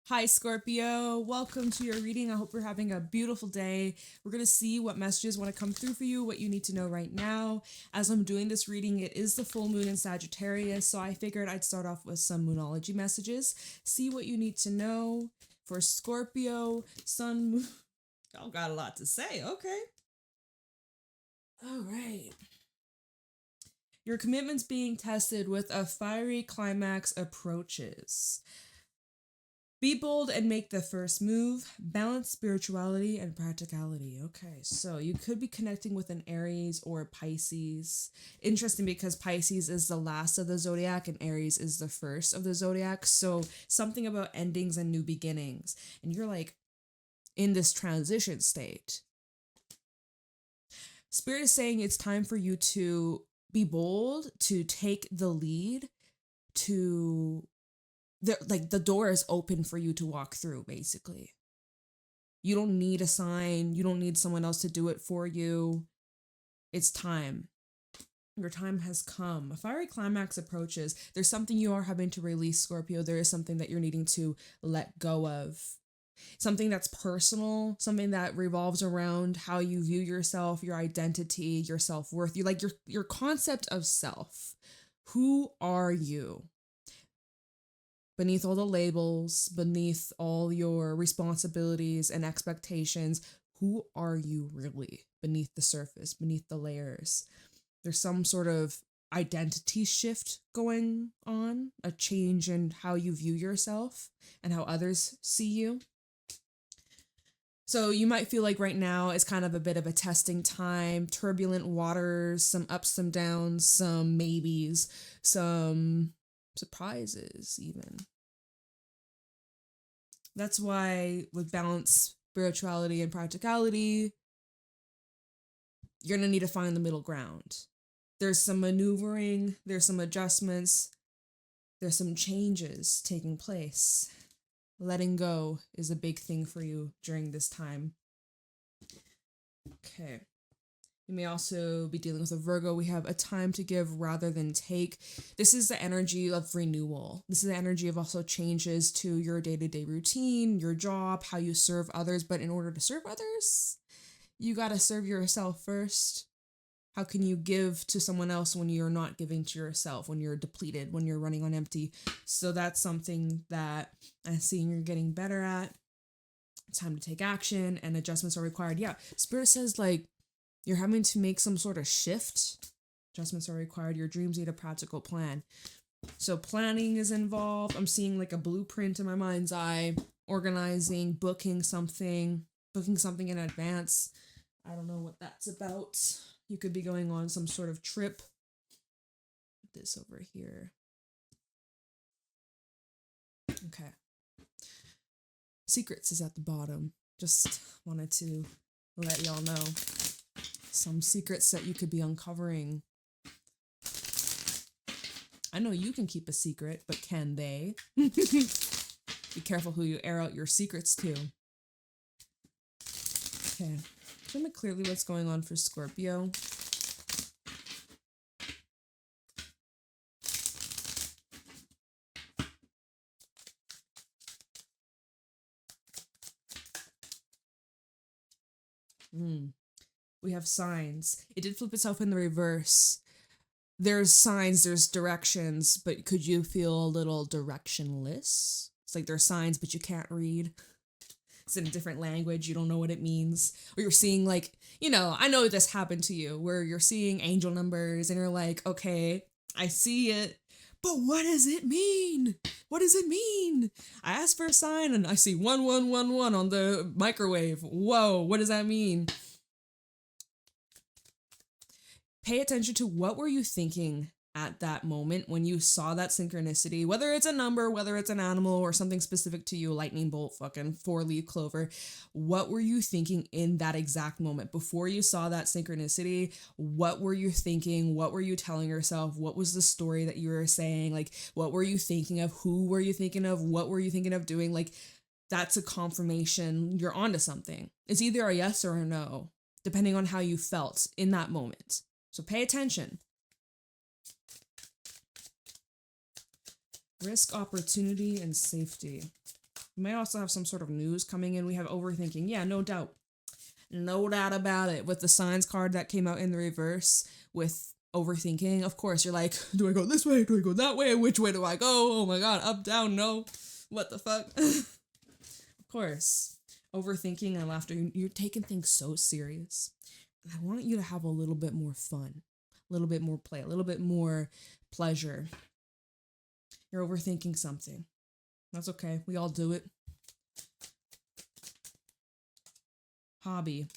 Hi, Scorpio. Welcome to your reading. I hope you're having a beautiful day. We're going to see what messages want to come through for you, what you need to know right now. As I'm doing this reading, it is the full moon in Sagittarius, so I figured I'd start off with some Moonology messages, see what you need to know for Scorpio, Sun, Moon. Y'all got a lot to say. Okay. All right. Your commitment's being tested with a fiery climax approaches. Be bold and make the first move. Balance spirituality and practicality. Okay, so you could be connecting with an Aries or a Pisces. Interesting because Pisces is the last of the zodiac and Aries is the first of the zodiac. So something about endings and new beginnings. And you're like in this transition state. Spirit is saying it's time for you to be bold, to take the lead, to the door is open for you to walk through, basically. You don't need a sign. You don't need someone else to do it for you. It's time. Your time has come. A fiery climax approaches. There's something you are having to release, Scorpio. There is something that you're needing to let go of. Something that's personal, something that revolves around how you view yourself, your identity, your self-worth, your concept of self. Who are you? Beneath all the labels, beneath all your responsibilities and expectations, who are you really beneath the surface, beneath the layers? There's some sort of identity shift going on, a change in how you view yourself and how others see you. So you might feel like right now is kind of a bit of a testing time, turbulent waters, some ups, some downs, some maybes, some surprises even. That's why with balance, spirituality, and practicality, you're going to need to find the middle ground. There's some maneuvering, there's some adjustments, there's some changes taking place. Letting go is a big thing for you during this time. Okay. You may also be dealing with a Virgo. We have a time to give rather than take. This is the energy of renewal. This is the energy of also changes to your day-to-day routine, your job, how you serve others. But in order to serve others, you got to serve yourself first. How can you give to someone else when you're not giving to yourself, when you're depleted, when you're running on empty? So that's something that I'm seeing you're getting better at. It's time to take action and adjustments are required. Yeah, Spirit says like, you're having to make some sort of shift. Adjustments are required. Your dreams need a practical plan. So planning is involved. I'm seeing like a blueprint in my mind's eye, organizing, booking something in advance. I don't know what that's about. You could be going on some sort of trip. Put this over here. Okay. Secrets is at the bottom. Just wanted to let y'all know some secrets that you could be uncovering. I know you can keep a secret, but can they? Be careful who you air out your secrets to. Okay. Show me clearly what's going on for Scorpio. We have signs. It did flip itself in the reverse. There's signs, there's directions, but could you feel a little directionless? It's like there's signs, but you can't read. It's in a different language. You don't know what it means. Or you're seeing like, I know this happened to you where you're seeing angel numbers and you're like, okay, I see it, but what does it mean? What does it mean? I asked for a sign and I see 1111 on the microwave. Whoa, what does that mean? Pay attention to what were you thinking at that moment when you saw that synchronicity, whether it's a number, whether it's an animal or something specific to you, lightning bolt, fucking 4-leaf clover. What were you thinking in that exact moment before you saw that synchronicity? What were you thinking? What were you telling yourself? What was the story that you were saying? Like, what were you thinking of? Who were you thinking of? What were you thinking of doing? Like, that's a confirmation you're onto something. It's either a yes or a no, depending on how you felt in that moment. So pay attention. Risk, opportunity, and safety. We may also have some sort of news coming in. We have overthinking. Yeah, no doubt. No doubt about it. With the signs card that came out in the reverse with overthinking, of course, you're like, do I go this way? Do I go that way? Which way do I go? Oh my god, up, down, no. What the fuck? Of course. Overthinking and laughter. You're taking things so serious. I want you to have a little bit more fun, a little bit more play, a little bit more pleasure. You're overthinking something. That's okay. We all do it. Hobby.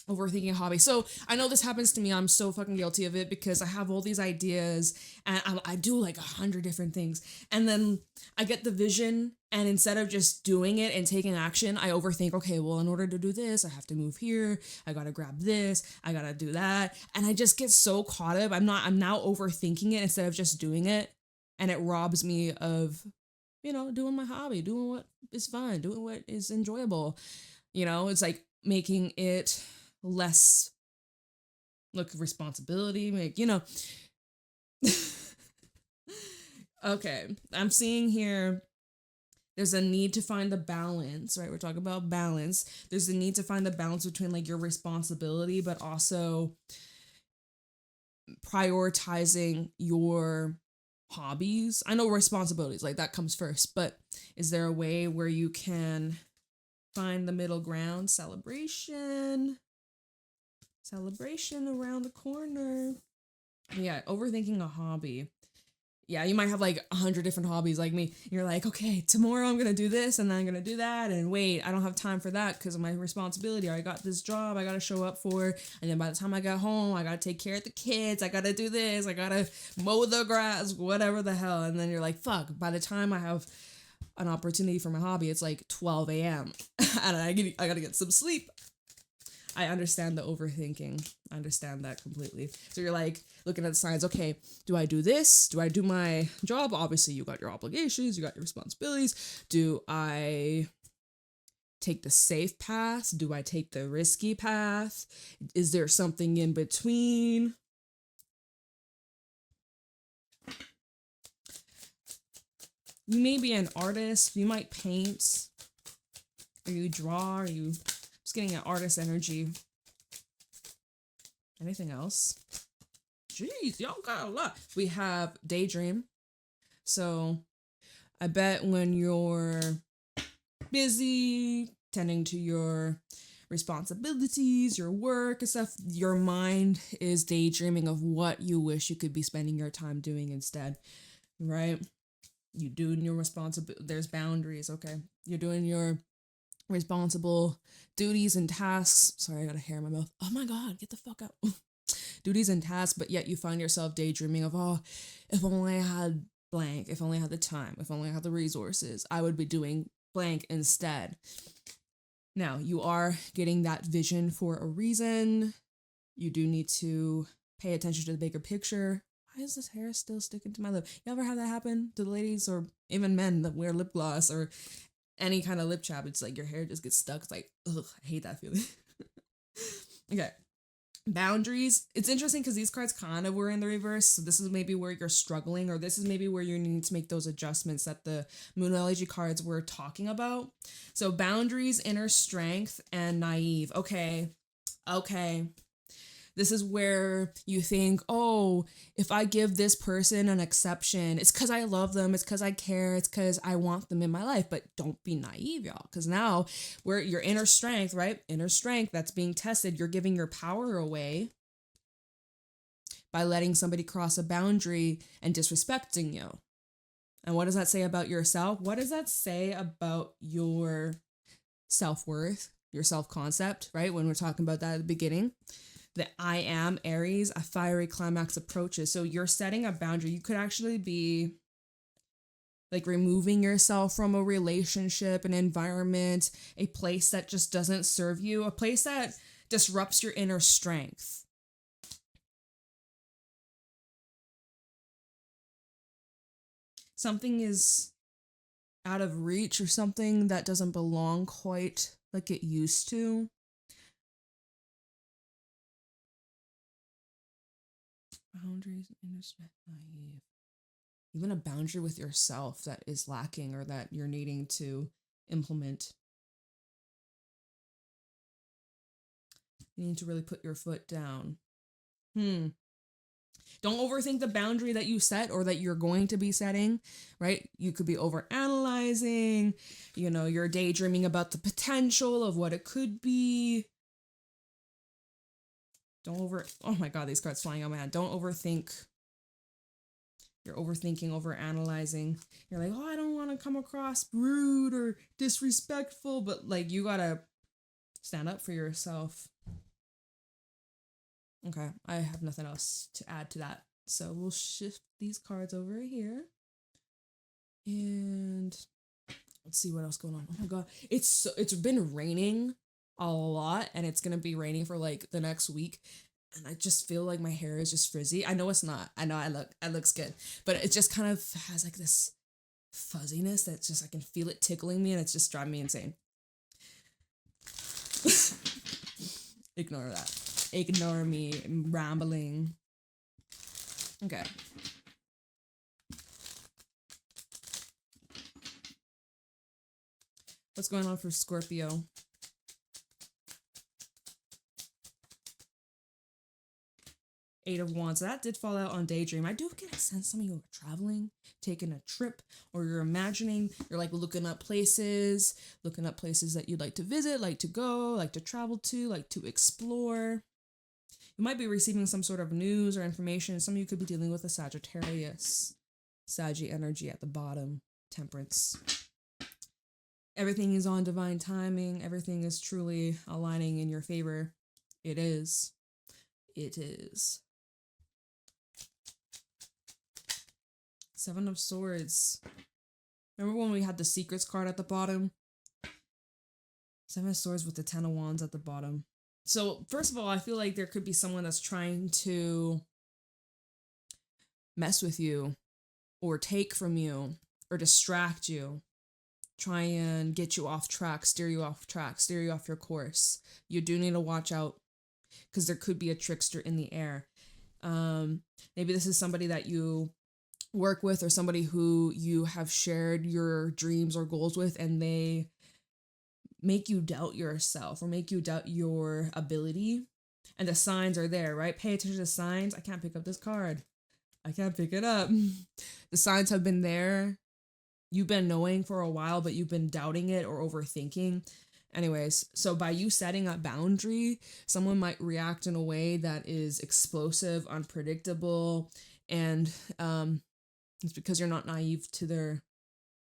Overthinking hobby. So I know this happens to me. I'm so fucking guilty of it because I have all these ideas and I do like 100 different things. And then I get the vision and instead of just doing it and taking action, I overthink, okay, well, in order to do this, I have to move here. I got to grab this. I got to do that. And I just get so caught up. I'm now overthinking it instead of just doing it. And it robs me of, doing my hobby, doing what is fun, doing what is enjoyable. It's like making it less responsibility, Okay, I'm seeing here there's a need to find the balance, right? We're talking about balance. There's a need to find the balance between like your responsibility, but also prioritizing your hobbies. I know responsibilities, like that comes first, but is there a way where you can find the middle ground? Celebration around the corner. Yeah, overthinking a hobby. Yeah, you might have like 100 different hobbies like me. You're like, okay, tomorrow I'm gonna do this and then I'm gonna do that, and wait, I don't have time for that because of my responsibility, or I got this job I gotta show up for, and then by the time I got home I gotta take care of the kids, I gotta do this, I gotta mow the grass, whatever the hell, and then you're like, fuck, by the time I have an opportunity for my hobby, it's like 12 a.m. and I gotta get some sleep. I understand the overthinking. I understand that completely. So you're like looking at the signs. Okay, do I do this? Do I do my job? Obviously, you got your obligations. You got your responsibilities. Do I take the safe path? Do I take the risky path? Is there something in between? You may be an artist. You might paint. Or you draw. Or you... Just getting an artist energy. Anything else? Jeez, y'all got a lot. We have daydream. So I bet when you're busy tending to your responsibilities, your work and stuff, your mind is daydreaming of what you wish you could be spending your time doing instead, right? You doing your responsibility. There's boundaries, okay? You're doing your responsible duties and tasks. Sorry, I got a hair in my mouth. Oh my god, get the fuck out. Duties and tasks, but yet you find yourself daydreaming of, oh, if only I had blank, if only I had the time, if only I had the resources, I would be doing blank instead. Now, you are getting that vision for a reason. You do need to pay attention to the bigger picture. Why is this hair still sticking to my lip? You ever have that happen to the ladies or even men that wear lip gloss or any kind of lip chap? It's like your hair just gets stuck. It's like, ugh, I hate that feeling. Okay. Boundaries. It's interesting because these cards kind of were in the reverse. So this is maybe where you're struggling, or this is maybe where you need to make those adjustments that the Moonology cards were talking about. So boundaries, inner strength, and naive. Okay. This is where you think, oh, if I give this person an exception, it's because I love them, it's because I care, it's because I want them in my life. But don't be naive, y'all, because now where your inner strength, right? Inner strength that's being tested, you're giving your power away by letting somebody cross a boundary and disrespecting you. And what does that say about yourself? What does that say about your self-worth, your self-concept, right? When we're talking about that at the beginning. The I am Aries, a fiery climax approaches. So you're setting a boundary. You could actually be like removing yourself from a relationship, an environment, a place that just doesn't serve you, a place that disrupts your inner strength. Something is out of reach or something that doesn't belong quite like it used to. Boundaries, inner strength, naive. Even a boundary with yourself that is lacking or that you're needing to implement. You need to really put your foot down. Don't overthink the boundary that you set or that you're going to be setting, right? You could be overanalyzing, you know, you're daydreaming about the potential of what it could be. Oh my God, these cards flying out my hand. Don't overthink. You're overthinking, overanalyzing. You're like, oh, I don't want to come across rude or disrespectful, but like you gotta stand up for yourself. Okay, I have nothing else to add to that. So we'll shift these cards over here. And let's see what else going on. Oh my God, it's been raining a lot, and it's gonna be raining for like the next week. And I just feel like my hair is just frizzy. I know it's not. I know it looks good, but it just kind of has like this fuzziness that's just, I can feel it tickling me, and it's just driving me insane. Ignore that. Ignore me rambling. Okay. What's going on for Scorpio? Eight of Wands. That did fall out on Daydream. I do get a sense some of you are traveling, taking a trip, or you're imagining, you're like looking up places that you'd like to visit, like to go, like to travel to, like to explore. You might be receiving some sort of news or information. Some of you could be dealing with a Sagittarius. Saggy energy at the bottom. Temperance. Everything is on divine timing. Everything is truly aligning in your favor. It is. It is. Seven of Swords. Remember when we had the Secrets card at the bottom? Seven of Swords with the Ten of Wands at the bottom. So, first of all, I feel like there could be someone that's trying to mess with you or take from you or distract you, try and get you off track, steer you off your course. You do need to watch out because there could be a trickster in the air. Maybe this is somebody that you work with or somebody who you have shared your dreams or goals with, and they make you doubt yourself or make you doubt your ability. And the signs are there, right? Pay attention to the signs. I can't pick up this card. I can't pick it up. The signs have been there. You've been knowing for a while, but you've been doubting it or overthinking. Anyways, so by you setting a boundary, someone might react in a way that is explosive, unpredictable, and it's because you're not naive to their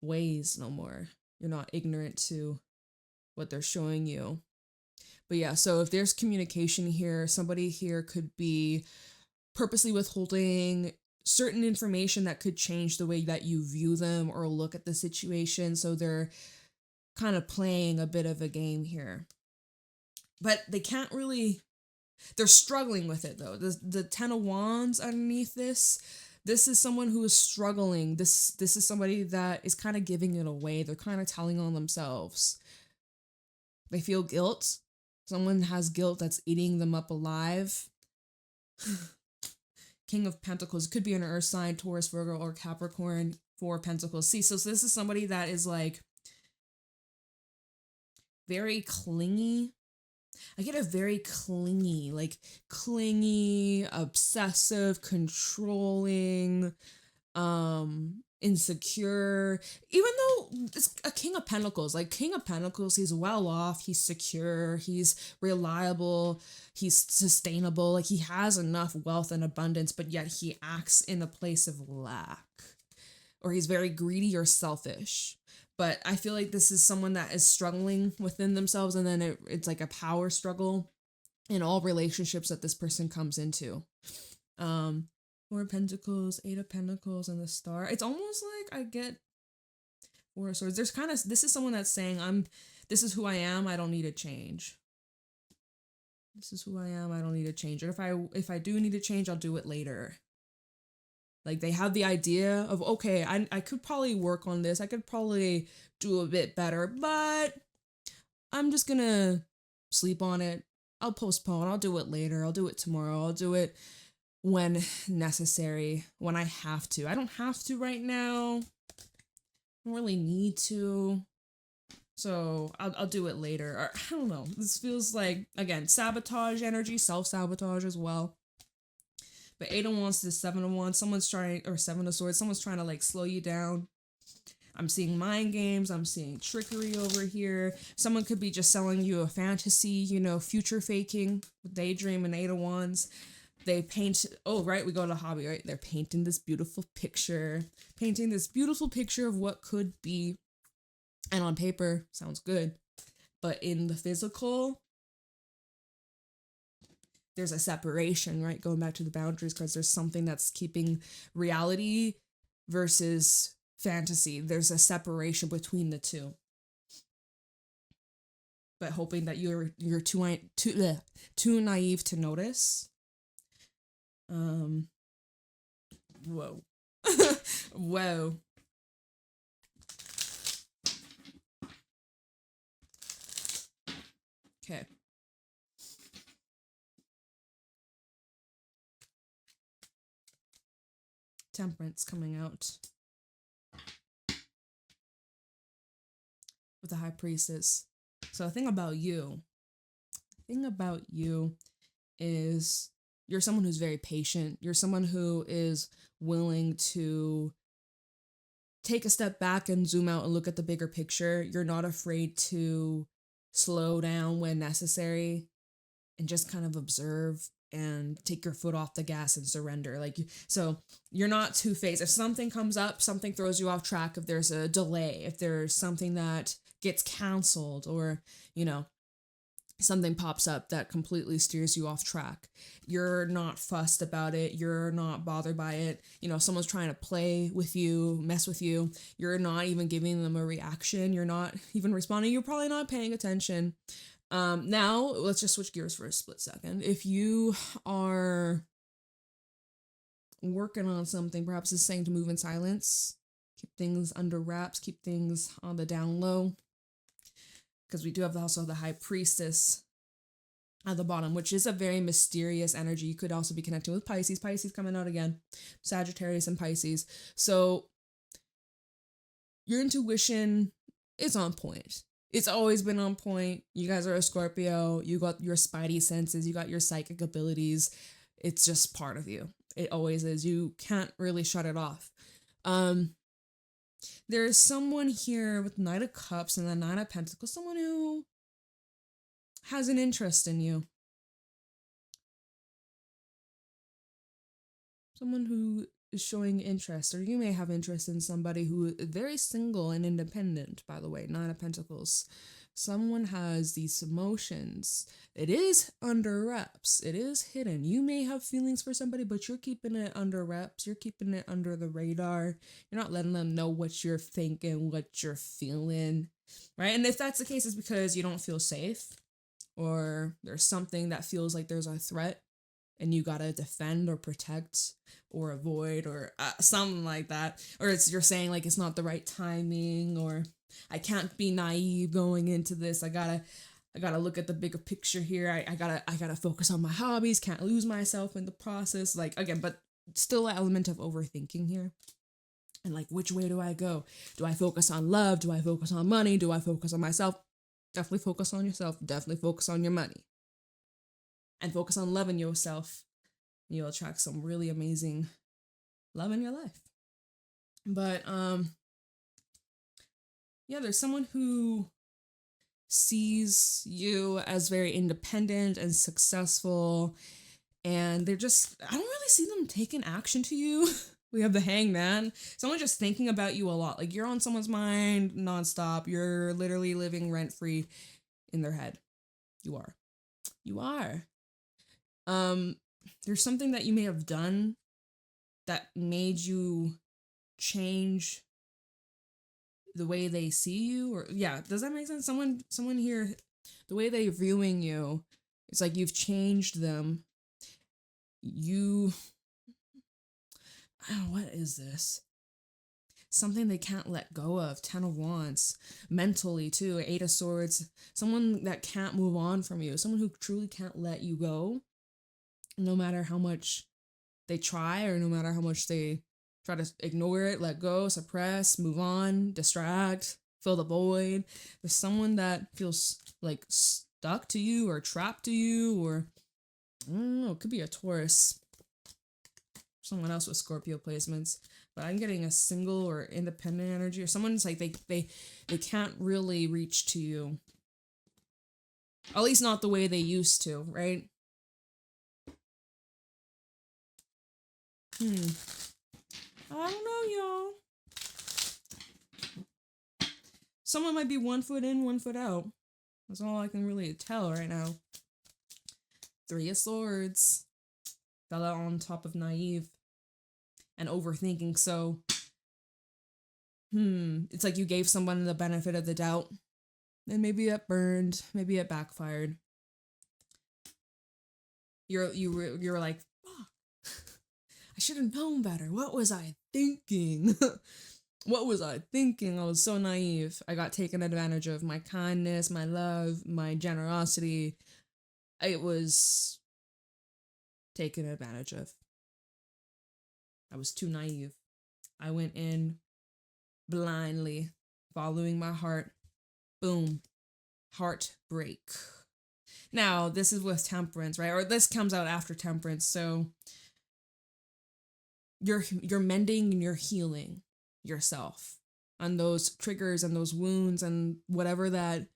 ways no more. You're not ignorant to what they're showing you. But yeah, so if there's communication here, somebody here could be purposely withholding certain information that could change the way that you view them or look at the situation. So they're kind of playing a bit of a game here. But they can't really, they're struggling with it though. The Ten of Wands underneath this is someone who is struggling. This is somebody that is kind of giving it away. They're kind of telling on themselves. They feel guilt. Someone has guilt that's eating them up alive. King of Pentacles. It could be an earth sign, Taurus, Virgo, or Capricorn. Four of Pentacles. See, so this is somebody that is like very clingy. I get a very clingy, obsessive, controlling, insecure, even though it's a King of Pentacles. Like King of Pentacles, he's well off, he's secure, he's reliable, he's sustainable, like he has enough wealth and abundance, but yet he acts in a place of lack, or he's very greedy or selfish. But I feel like this is someone that is struggling within themselves, and then it's like a power struggle in all relationships that this person comes into. Four of Pentacles, Eight of Pentacles, and the Star. It's almost like I get Four of Swords. There's kind of, this is someone that's saying, this is who I am, I don't need to change. This is who I am, I don't need to change. And if I do need to change, I'll do it later. Like they have the idea of, okay, I could probably work on this. I could probably do a bit better, but I'm just gonna sleep on it. I'll postpone. I'll do it later. I'll do it tomorrow. I'll do it when necessary, when I have to. I don't have to right now. I don't really need to. So I'll do it later. Or I don't know. This feels like, again, sabotage energy, self-sabotage as well. But 8 of Wands to 7 of Wands, someone's trying, or 7 of Swords, someone's trying to like slow you down. I'm seeing mind games. I'm seeing trickery over here. Someone could be just selling you a fantasy, you know, future faking, daydream and 8 of Wands. They paint, oh, right, we go to hobby, right? They're painting this beautiful picture, of what could be. And on paper, sounds good. But in the physical, there's a separation, right? Going back to the boundaries, because there's something that's keeping reality versus fantasy. There's a separation between the two. But hoping that you're too naive to notice. Whoa. Whoa. Okay. Temperance coming out with the High Priestess. So the thing about you is you're someone who's very patient. You're someone who is willing to take a step back and zoom out and look at the bigger picture. You're not afraid to slow down when necessary and just kind of observe and take your foot off the gas and surrender. So you're not two-faced. If something comes up, something throws you off track, if there's a delay, if there's something that gets canceled, or, you know, something pops up that completely steers you off track, you're not fussed about it. You're not bothered by it. You know, someone's trying to play with you, mess with you. You're not even giving them a reaction. You're not even responding. You're probably not paying attention. Now let's just switch gears for a split second. If you are working on something, perhaps it's saying to move in silence, keep things under wraps, keep things on the down low, because we do have also the High Priestess at the bottom, which is a very mysterious energy. You could also be connecting with Pisces coming out again, Sagittarius and Pisces. So your intuition is on point. It's always been on point. You guys are a Scorpio. You got your spidey senses. You got your psychic abilities. It's just part of you. It always is. You can't really shut it off. There's someone here with Knight of Cups and the Nine of Pentacles. Someone who has an interest in you. Someone who is showing interest, or you may have interest in somebody who is very single and independent, by the way. Nine of Pentacles. Someone has these emotions. It is under wraps. It is hidden. You may have feelings for somebody, but you're keeping it under wraps. You're keeping it under the radar. You're not letting them know what you're thinking, what you're feeling, right? And if that's the case, it's because you don't feel safe, or there's something that feels like there's a threat and you gotta defend or protect or avoid, or something like that. Or you're saying like it's not the right timing, or I can't be naive going into this. I gotta look at the bigger picture here. I gotta focus on my hobbies. Can't lose myself in the process. Like, again, but still an element of overthinking here. And like, which way do I go? Do I focus on love? Do I focus on money? Do I focus on myself? Definitely focus on yourself. Definitely focus on your money. And focus on loving yourself. You'll attract some really amazing love in your life. But yeah, there's someone who sees you as very independent and successful, and I don't really see them taking action to you. We have the Hangman. Someone just thinking about you a lot. Like, you're on someone's mind nonstop. You're literally living rent-free in their head. You are. There's something that you may have done that made you change the way they see you, or yeah, does that make sense? Someone here, the way they're viewing you, it's like you've changed them. What is this? Something they can't let go of. 10 of Wands. Mentally too. 8 of Swords. Someone that can't move on from you. Someone who truly can't let you go. No matter how much they try, or no matter how much they try to ignore it, let go, suppress, move on, distract, fill the void. There's someone that feels like stuck to you or trapped to you, or I don't know, it could be a Taurus. Someone else with Scorpio placements. But I'm getting a single or independent energy, or someone's like they can't really reach to you. At least not the way they used to, right? I don't know, y'all. Someone might be 1 foot in, 1 foot out. That's all I can really tell right now. 3 of Swords. Fell out on top of naive and overthinking. So, it's like you gave someone the benefit of the doubt, and maybe it burned, maybe it backfired. You're like, fuck. I should have known better. What was I thinking? What was I thinking? I was so naive. I got taken advantage of. My kindness, my love, my generosity. It was taken advantage of. I was too naive. I went in blindly, following my heart. Boom. Heartbreak. Now, this is with Temperance, right? Or this comes out after Temperance, so you're mending and you're healing yourself on those triggers and those wounds and whatever that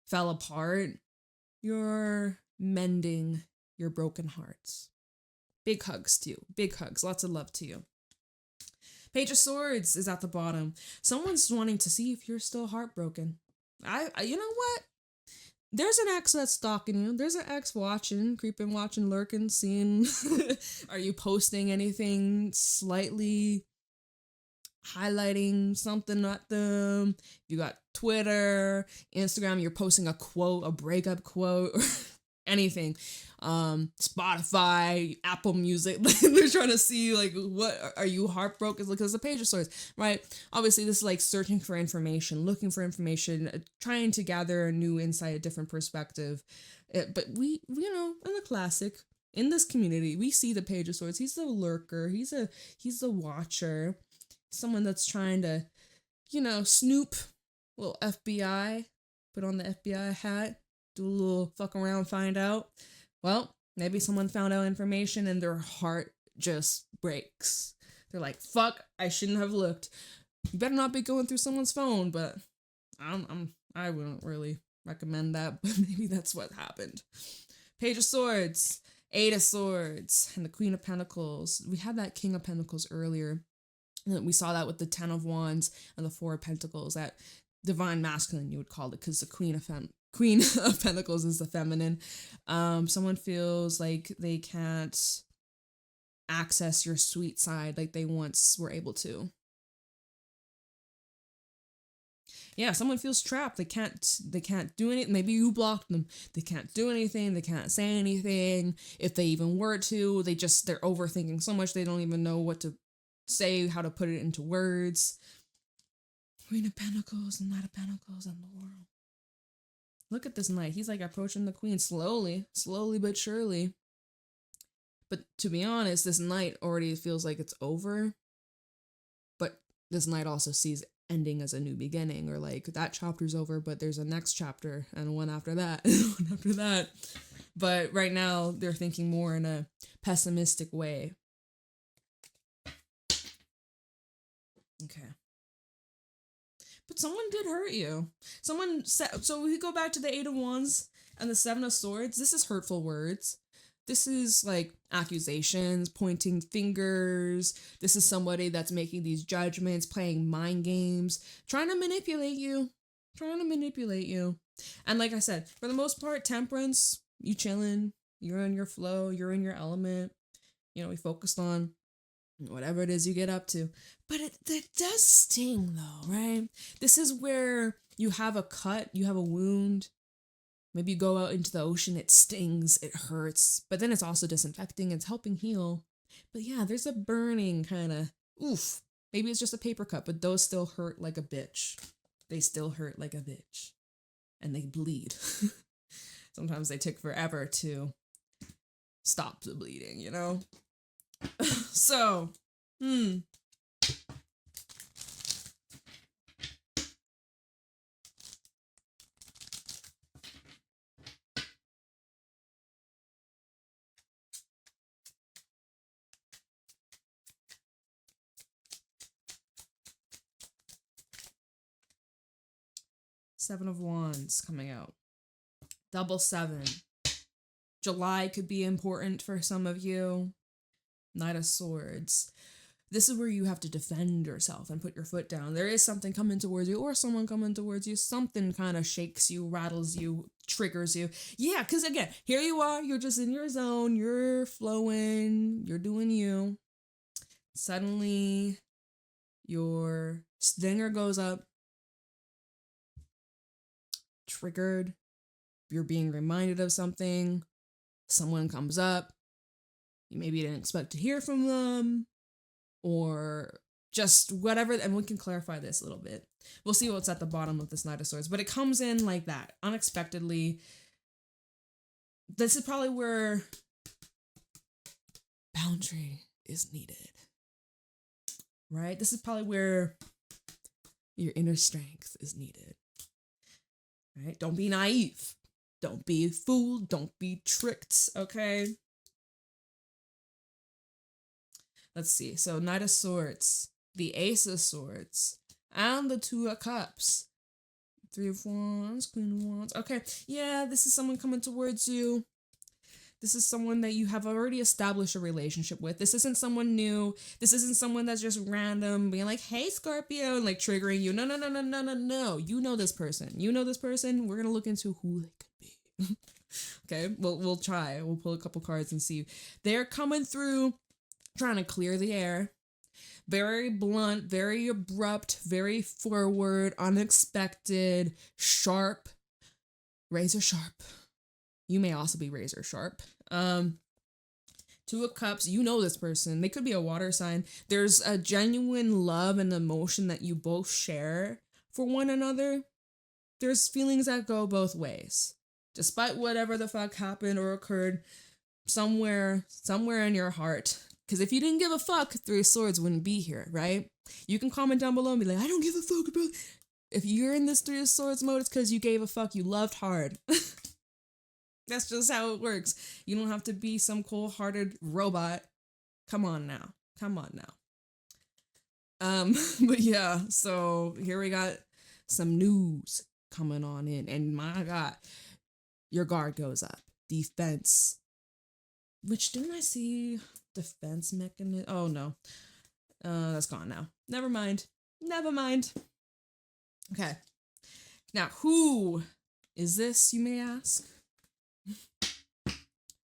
fell apart. You're mending your broken hearts. Big hugs to you. Big hugs. Lots of love to you. Page of Swords is at the bottom. Someone's wanting to see if you're still heartbroken. I you know what? There's an ex that's stalking you. There's an ex watching, creeping, watching, lurking, seeing. Are you posting anything slightly highlighting something at them? You got Twitter, Instagram, you're posting a quote, a breakup quote, or anything. Spotify, Apple Music. They're trying to see, like, what are you heartbroken? Because the Page of Swords, right? Obviously, this is like searching for information, looking for information, trying to gather a new insight, a different perspective. But we, in the classic, in this community, we see the Page of Swords. He's the lurker. He's the watcher. Someone that's trying to, snoop, little FBI, put on the FBI hat, do a little fuck around, find out. Well, maybe someone found out information and their heart just breaks. They're like, fuck, I shouldn't have looked. You better not be going through someone's phone, but I wouldn't really recommend that, but maybe that's what happened. Page of Swords, 8 of Swords, and the Queen of Pentacles. We had that King of Pentacles earlier. And we saw that with the 10 of Wands and the 4 of Pentacles, that divine masculine, you would call it, because the Queen of Pentacles is the feminine. Someone feels like they can't access your sweet side like they once were able to. Yeah, someone feels trapped. They can't do anything. Maybe you blocked them. They can't do anything. They can't say anything. If they even were to, they're overthinking so much they don't even know what to say, how to put it into words. Queen of Pentacles and Knight of Pentacles and the World. Look at this knight. He's like approaching the queen slowly but surely. But to be honest, this knight already feels like it's over. But this knight also sees ending as a new beginning, or like that chapter's over, but there's a next chapter and one after that and one after that. But right now they're thinking more in a pessimistic way. Okay. But someone did hurt you. Someone said, so we go back to the 8 of Wands and the 7 of Swords. This is hurtful words. This is like accusations, pointing fingers. This is somebody that's making these judgments, playing mind games, trying to manipulate you. And like I said, for the most part, Temperance, you chilling, you're in your flow, you're in your element. We focused on whatever it is you get up to. But it does sting though, right? This is where you have a cut, you have a wound. Maybe you go out into the ocean, it stings, it hurts. But then it's also disinfecting, it's helping heal. But yeah, there's a burning kind of, oof. Maybe it's just a paper cut, but those still hurt like a bitch. They still hurt like a bitch. And they bleed. Sometimes they take forever to stop the bleeding, So, Seven of Wands coming out. Double seven. July could be important for some of you. Knight of Swords. This is where you have to defend yourself and put your foot down. There is something coming towards you or someone coming towards you. Something kind of shakes you, rattles you, triggers you. Yeah, because again, here you are. You're just in your zone. You're flowing. You're doing you. Suddenly, your stinger goes up. Triggered. You're being reminded of something. Someone comes up. You maybe didn't expect to hear from them. Or just whatever, and we can clarify this a little bit. We'll see what's at the bottom of this Knight of Swords, but it comes in like that, unexpectedly. This is probably where boundary is needed, right? This is probably where your inner strength is needed, right? Don't be naive. Don't be fooled. Don't be tricked, okay? Let's see. So Knight of Swords, the Ace of Swords, and the Two of Cups. Three of Wands, Queen of Wands. Okay, yeah, this is someone coming towards you. This is someone that you have already established a relationship with. This isn't someone new. This isn't someone that's just random being like, hey, Scorpio, and like triggering you. No. You know this person. You know this person. We're going to look into who they could be. Okay, we'll try. We'll pull a couple cards and see. They're coming through, trying to clear the air. Very blunt, very abrupt, very forward, unexpected, sharp, razor sharp. You may also be razor sharp. Two of Cups, you know this person. They could be a water sign. There's a genuine love and emotion that you both share for one another. There's feelings that go both ways. Despite whatever the fuck happened or occurred, somewhere in your heart. Because if you didn't give a fuck, Three of Swords wouldn't be here, right? You can comment down below and be like, I don't give a fuck about... If you're in this Three of Swords mode, it's because you gave a fuck. You loved hard. That's just how it works. You don't have to be some cold-hearted robot. Come on now. But yeah, so here we got some news coming on in. And my God, your guard goes up. Defense. Which, didn't I see... defense mechanism? Oh no, that's gone now. Never mind. Okay, now who is this, you may ask?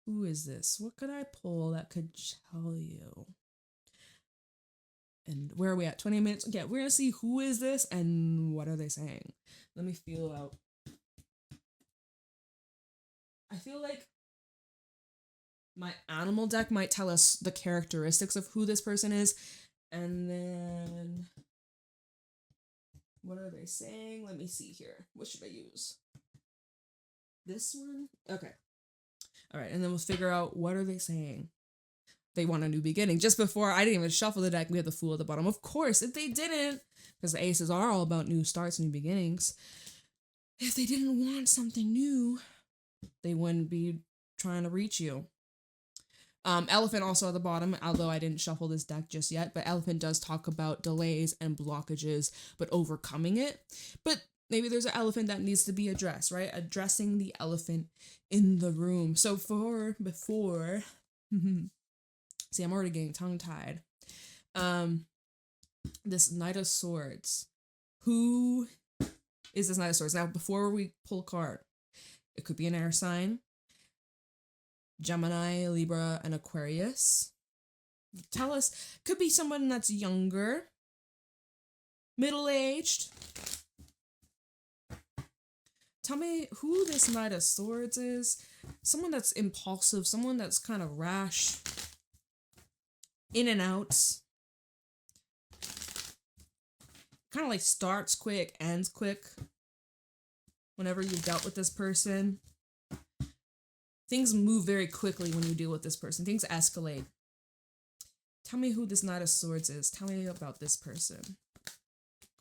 Who is this? What could I pull that could tell you? And where are we at? 20 minutes. Okay, we're gonna see who is this and what are they saying. Let me feel out. I feel like my animal deck might tell us the characteristics of who this person is. And then, what are they saying? Let me see here. What should I use? This one? Okay. All right, and then we'll figure out what are they saying. They want a new beginning. Just before, I didn't even shuffle the deck, we had the Fool at the bottom. Of course, if they didn't, because the aces are all about new starts, new beginnings. If they didn't want something new, they wouldn't be trying to reach you. Elephant also at the bottom, although I didn't shuffle this deck just yet, but Elephant does talk about delays and blockages, but overcoming it. But maybe there's an elephant that needs to be addressed, right? Addressing the elephant in the room. So before, see, I'm already getting tongue-tied. This Knight of Swords. Who is this Knight of Swords? Now, before we pull a card, it could be an air sign. Gemini, Libra, and Aquarius. Tell us, could be someone that's younger, middle-aged. Tell me who this Knight of Swords is. Someone that's impulsive, someone that's kind of rash, in and out. Kind of like starts quick, ends quick. Whenever you've dealt with this person. Things move very quickly when you deal with this person. Things escalate. Tell me who this Knight of Swords is. Tell me about this person.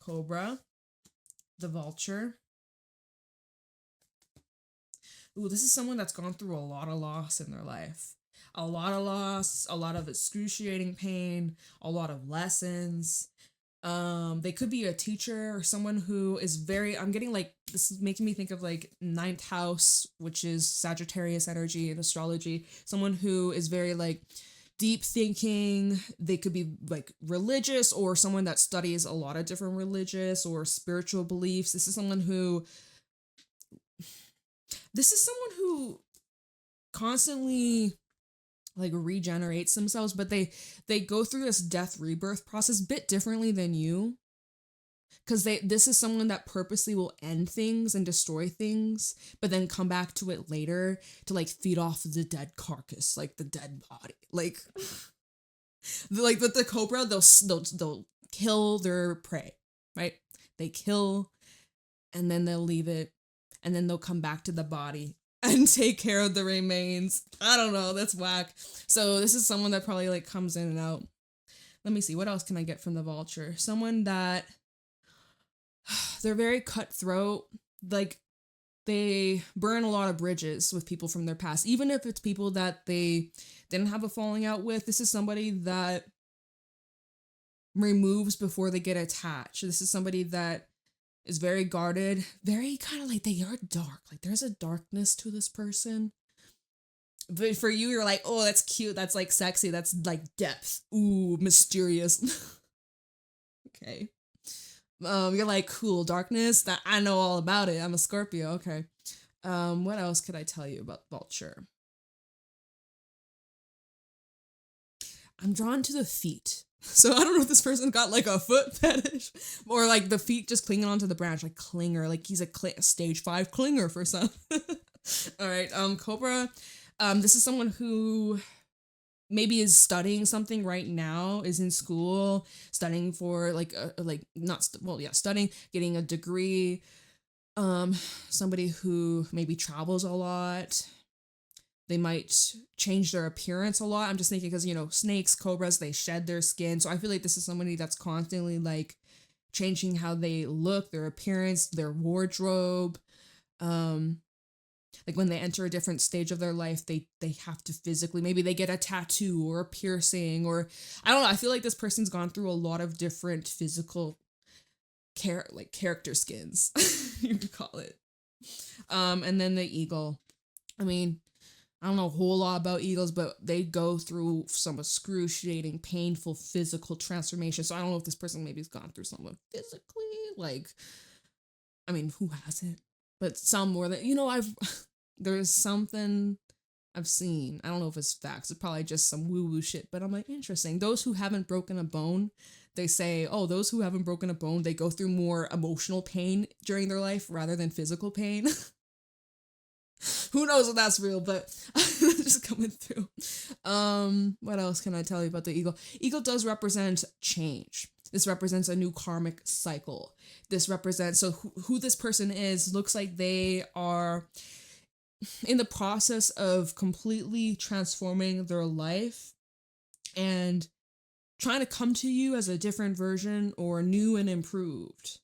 Cobra. The Vulture. Ooh, this is someone that's gone through a lot of loss in their life. A lot of loss, a lot of excruciating pain, a lot of lessons. They could be a teacher or someone who is very, I'm getting like, this is making me think of like ninth house, which is Sagittarius energy in astrology. Someone who is very like deep thinking. They could be like religious, or someone that studies a lot of different religious or spiritual beliefs. This is someone who constantly like regenerates themselves, but they go through this death rebirth process a bit differently than you, because this is someone that purposely will end things and destroy things, but then come back to it later to like feed off the dead carcass, like the dead body, like like with the cobra, they'll kill their prey, right? They kill, and then they'll leave it, and then they'll come back to the body and take care of the remains. I don't know, that's whack. So this is someone that probably like comes in and out. Let me see, what else can I get from the vulture? Someone that they're very cutthroat, like they burn a lot of bridges with people from their past, even if it's people that they didn't have a falling out with. This is somebody that removes before they get attached. This is somebody that is very guarded, very kind of like, they are dark. Like there's a darkness to this person. But for you, you're like, oh, that's cute. That's like sexy. That's like depth. Ooh, mysterious. Okay. You're like, cool, darkness. That I know all about it. I'm a Scorpio. Okay. What else could I tell you about vulture? I'm drawn to the feet. So I don't know if this person got like a foot fetish, or like the feet just clinging onto the branch, like clinger, like he's a stage 5 clinger for some. All right, Cobra. This is someone who maybe is studying something right now, is in school, studying for like studying, getting a degree. Somebody who maybe travels a lot. They might change their appearance a lot. I'm just thinking because, you know, snakes, cobras, they shed their skin. So I feel like this is somebody that's constantly like changing how they look, their appearance, their wardrobe. Like when they enter a different stage of their life, they have to physically, maybe they get a tattoo or a piercing, or I don't know. I feel like this person's gone through a lot of different physical character skins, you could call it. And then the eagle. I mean, I don't know a whole lot about eagles, but they go through some excruciating, painful physical transformation. So I don't know if this person maybe has gone through something physically, like, I mean, who hasn't? But some more than, you know, there's something I've seen. I don't know if it's facts. It's probably just some woo-woo shit, but I'm like, interesting. Those who haven't broken a bone, they say, oh, those who haven't broken a bone, they go through more emotional pain during their life rather than physical pain. Who knows if that's real, but just coming through. What else can I tell you about the eagle? Eagle does represent change. This represents a new karmic cycle. This represents, so who this person is, looks like they are in the process of completely transforming their life and trying to come to you as a different version or new and improved.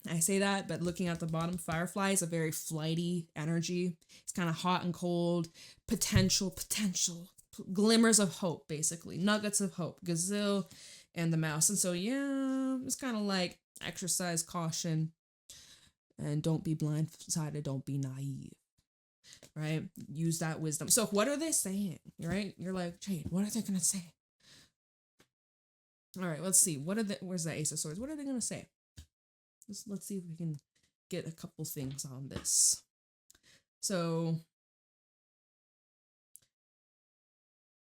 I say that, but looking at the bottom, Firefly is a very flighty energy. It's kind of hot and cold, potential, glimmers of hope, basically, nuggets of hope, gazelle and the mouse. And so, yeah, it's kind of like exercise caution and don't be blindsided, don't be naive, right? Use that wisdom. So what are they saying, right? You're like, Jade, what are they going to say? All right, let's see. Where's the Ace of Swords? What are they going to say? Let's see if we can get a couple things on this. So,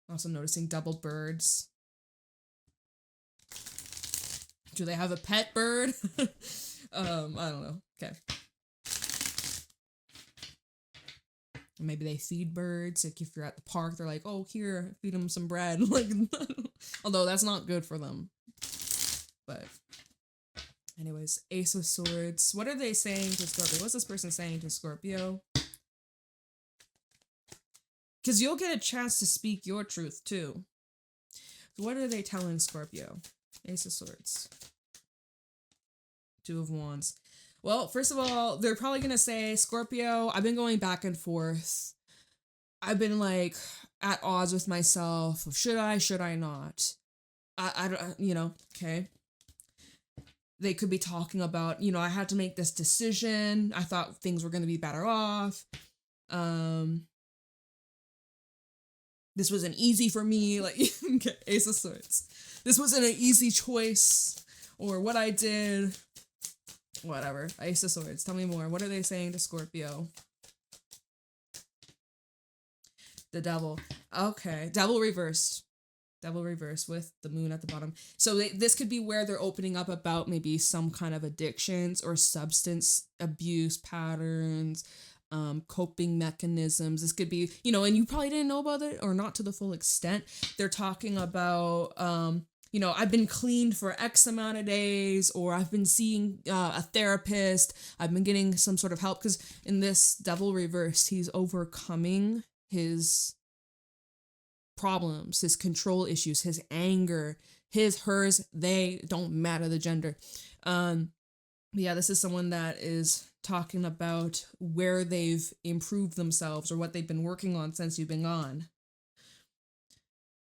also noticing double birds. Do they have a pet bird? I don't know. Okay. Maybe they feed birds. Like if you're at the park, they're like, "Oh, here, feed them some bread." Like, although that's not good for them. But anyways, Ace of Swords. What are they saying to Scorpio? What's this person saying to Scorpio? Because you'll get a chance to speak your truth too. What are they telling Scorpio? Ace of Swords. Two of Wands. Well, first of all, they're probably going to say, Scorpio, I've been going back and forth. I've been like at odds with myself. Should I not? I don't, okay. They could be talking about, I had to make this decision. I thought things were going to be better off. This wasn't easy for me. Like, okay, Ace of Swords. This wasn't an easy choice, or what I did. Whatever. Ace of Swords. Tell me more. What are they saying to Scorpio? The Devil. Okay. Devil reversed. Devil reversed with the moon at the bottom. So this could be where they're opening up about maybe some kind of addictions or substance abuse patterns, coping mechanisms. This could be, and you probably didn't know about it or not to the full extent. They're talking about, I've been cleaned for X amount of days, or I've been seeing a therapist. I've been getting some sort of help, because in this Devil reversed, he's overcoming his problems, his control issues, his anger, hers, they don't matter the gender. Yeah, this is someone that is talking about where they've improved themselves or what they've been working on since you've been gone.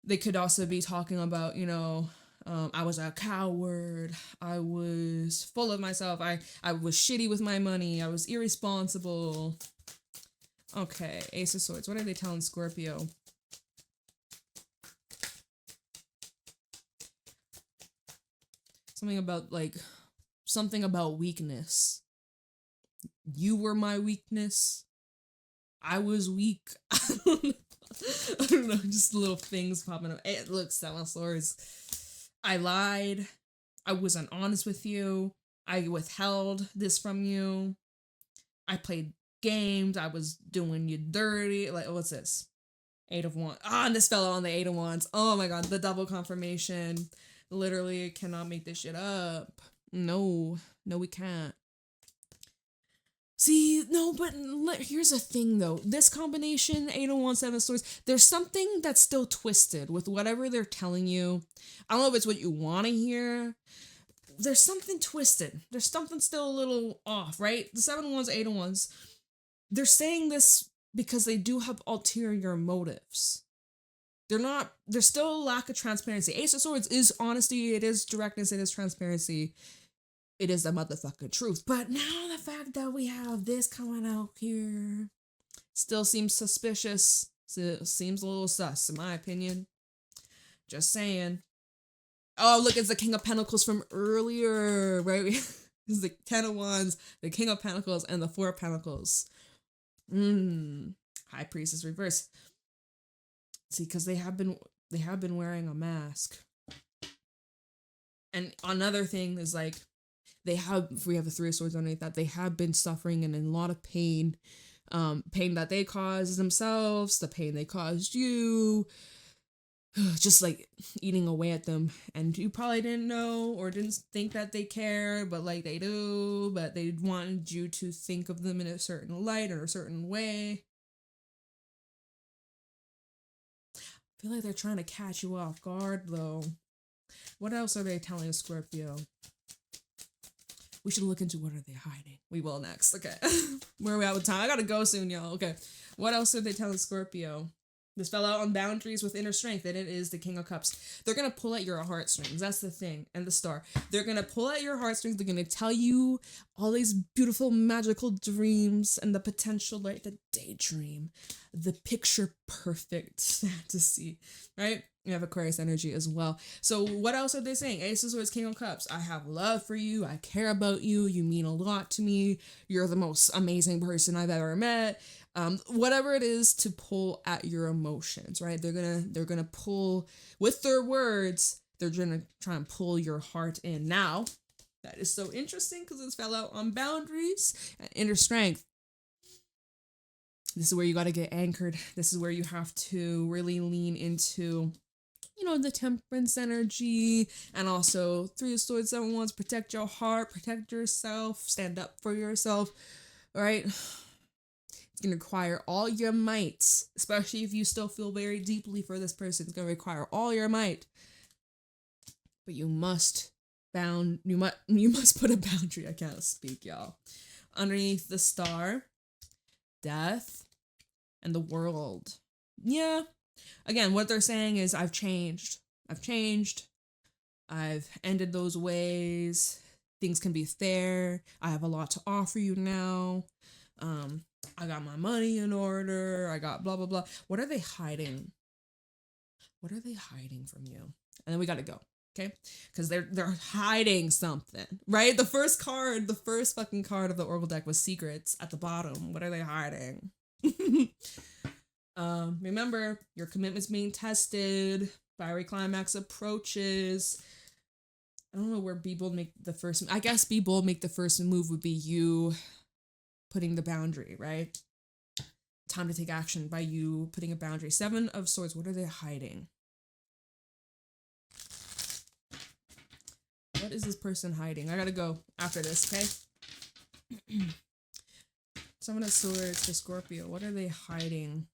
They could also be talking about, I was a coward. I was full of myself. I was shitty with my money. I was irresponsible. Okay, Ace of Swords. What are they telling Scorpio? Something about weakness. You were my weakness. I was weak. I don't know, just little things popping up. Hey, look, Seven of Swords. I lied. I wasn't honest with you. I withheld this from you. I played games. I was doing you dirty. Like, what's this? Eight of Wands. And this fell on the Eight of Wands. Oh my god, the double confirmation. Literally cannot make this shit up. No, we can't. See, no, but here's the thing though. This combination, 8 of Wands, 7 of Swords, there's something that's still twisted with whatever they're telling you. I don't know if it's what you want to hear. There's something twisted. There's something still a little off, right? The 7 of Wands, 8 of Wands, they're saying this because they do have ulterior motives. There's still a lack of transparency. Ace of Swords is honesty, it is directness, it is transparency. It is the motherfucking truth. But now the fact that we have this coming out here still seems suspicious. Seems a little sus, in my opinion. Just saying. Oh, look, it's the King of Pentacles from earlier, right? It's the 10 of Wands, the King of Pentacles, and the 4 of Pentacles. High Priestess reverse. See, because they have been wearing a mask. And another thing is like, we have the 3 of Swords underneath that, they have been suffering and in a lot of pain. Pain that they caused themselves, the pain they caused you. Just like eating away at them. And you probably didn't know or didn't think that they care, but like they do. But they wanted you to think of them in a certain light or a certain way. I feel like they're trying to catch you off guard, though. What else are they telling Scorpio? We should look into what are they hiding. We will next. Okay. Where are we at with time? I gotta go soon, y'all. Okay. What else are they telling Scorpio? This fell out on boundaries with inner strength, and it is the King of Cups. They're going to pull at your heartstrings. That's the thing. And the Star. They're going to pull at your heartstrings. They're going to tell you all these beautiful, magical dreams and the potential, like the daydream, the picture perfect fantasy, right? You have Aquarius energy as well. So what else are they saying? Ace of Swords, King of Cups. I have love for you. I care about you. You mean a lot to me. You're the most amazing person I've ever met. Whatever it is to pull at your emotions, right? They're gonna pull with their words. They're gonna try and pull your heart in. Now, that is so interesting because this fell out on boundaries and inner strength. This is where you got to get anchored. This is where you have to really lean into, the temperance energy, and also 3 of Swords, 7 of Wands. Protect your heart, protect yourself, stand up for yourself, right? It's going to require all your might, especially if you still feel very deeply for this person. It's going to require all your might. But you must put a boundary. I can't speak, y'all. Underneath the Star, Death, and the World. Yeah. Again, what they're saying is, I've changed. I've ended those ways. Things can be fair. I have a lot to offer you now. I got my money in order. I got blah, blah, blah. What are they hiding? What are they hiding from you? And then we got to go. Okay? Because they're hiding something, right? The first fucking card of the Oracle deck was secrets at the bottom. What are they hiding? Remember, your commitment's being tested. Fiery climax approaches. I don't know where Be Bold make the first. I guess Be Bold make the first move would be you putting the boundary, right? Time to take action by you putting a boundary. 7 of Swords. What are they hiding? What is this person hiding? I gotta go after this, okay? 7 of Swords to Scorpio. What are they hiding?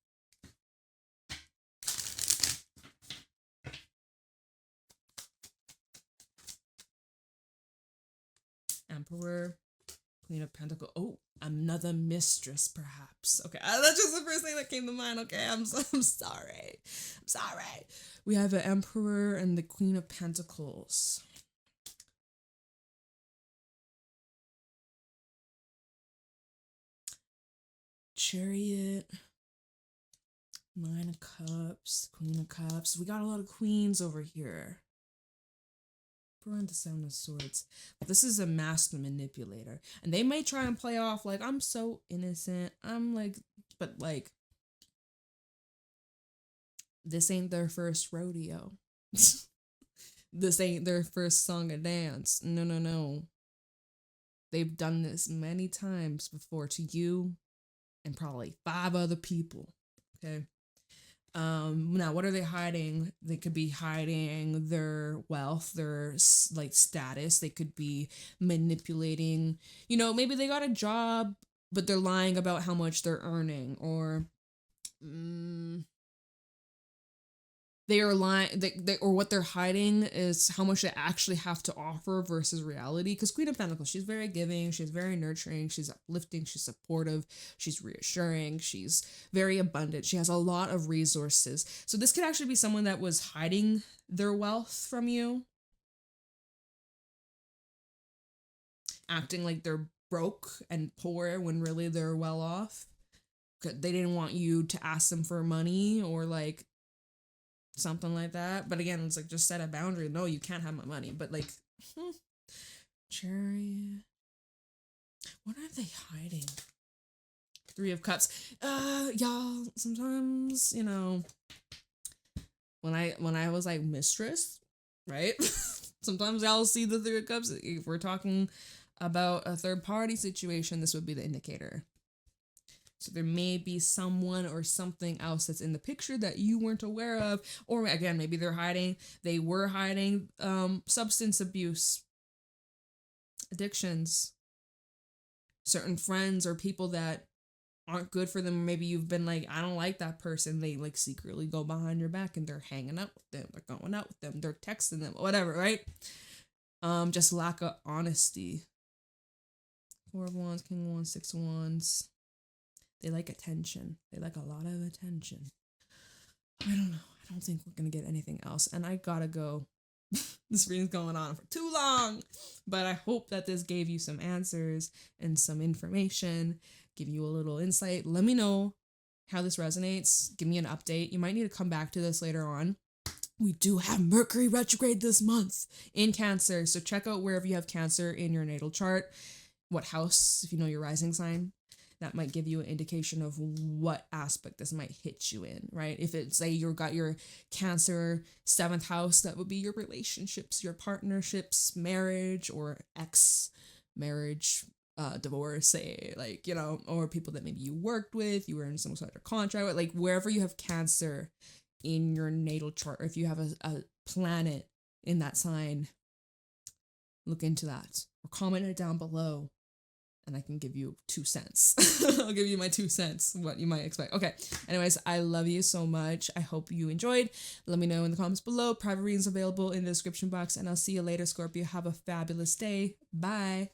Emperor, Queen of Pentacles. Oh, another mistress, perhaps. Okay, that's just the first thing that came to mind. Okay, I'm sorry. I'm sorry. We have an Emperor and the Queen of Pentacles. Chariot, 9 of Cups, Queen of Cups. We got a lot of queens over here. We're on the 7 of Swords. But this is a master manipulator. And they may try and play off like, I'm so innocent. I'm like, but like, this ain't their first rodeo. This ain't their first song and dance. No, no, no. They've done this many times before to you and probably 5 other people. Okay. Now what are they hiding? They could be hiding their wealth, their like status. They could be manipulating, maybe they got a job, but they're lying about how much they're earning, or they are lying, or what they're hiding is how much they actually have to offer versus reality. Because Queen of Pentacles, she's very giving, she's very nurturing, she's uplifting, she's supportive, she's reassuring, she's very abundant, she has a lot of resources. So this could actually be someone that was hiding their wealth from you, acting like they're broke and poor when really they're well off. They didn't want you to ask them for money or like something like that. But again, it's like, just set a boundary. No, you can't have my money. But like, Chariot. What are they hiding? 3 of Cups. Y'all, sometimes, when I was like mistress, right? Sometimes y'all see the 3 of Cups. If we're talking about a third party situation, this would be the indicator. So there may be someone or something else that's in the picture that you weren't aware of. Or again, maybe they were hiding substance abuse, addictions, certain friends or people that aren't good for them. Maybe you've been like, I don't like that person. They like secretly go behind your back and they're hanging out with them. They're going out with them. They're texting them, whatever, right? Just lack of honesty. 4 of Wands, King of Wands, 6 of Wands. They like attention. They like a lot of attention. I don't know. I don't think we're going to get anything else. And I gotta go. This reading's going on for too long. But I hope that this gave you some answers and some information, give you a little insight. Let me know how this resonates. Give me an update. You might need to come back to this later on. We do have Mercury retrograde this month in Cancer. So check out wherever you have Cancer in your natal chart. What house, if you know your rising sign. That might give you an indication of what aspect this might hit you in, right? If it's, say, you got your Cancer 7th house, that would be your relationships, your partnerships, marriage, or ex-marriage, divorce, say, like, or people that maybe you worked with, you were in some sort of contract with, like, wherever you have Cancer in your natal chart, or if you have a planet in that sign, look into that, or comment it down below. And I can give you 2 cents. I'll give you my 2 cents, what you might expect. Okay. Anyways, I love you so much. I hope you enjoyed. Let me know in the comments below. Private readings available in the description box. And I'll see you later, Scorpio. Have a fabulous day. Bye.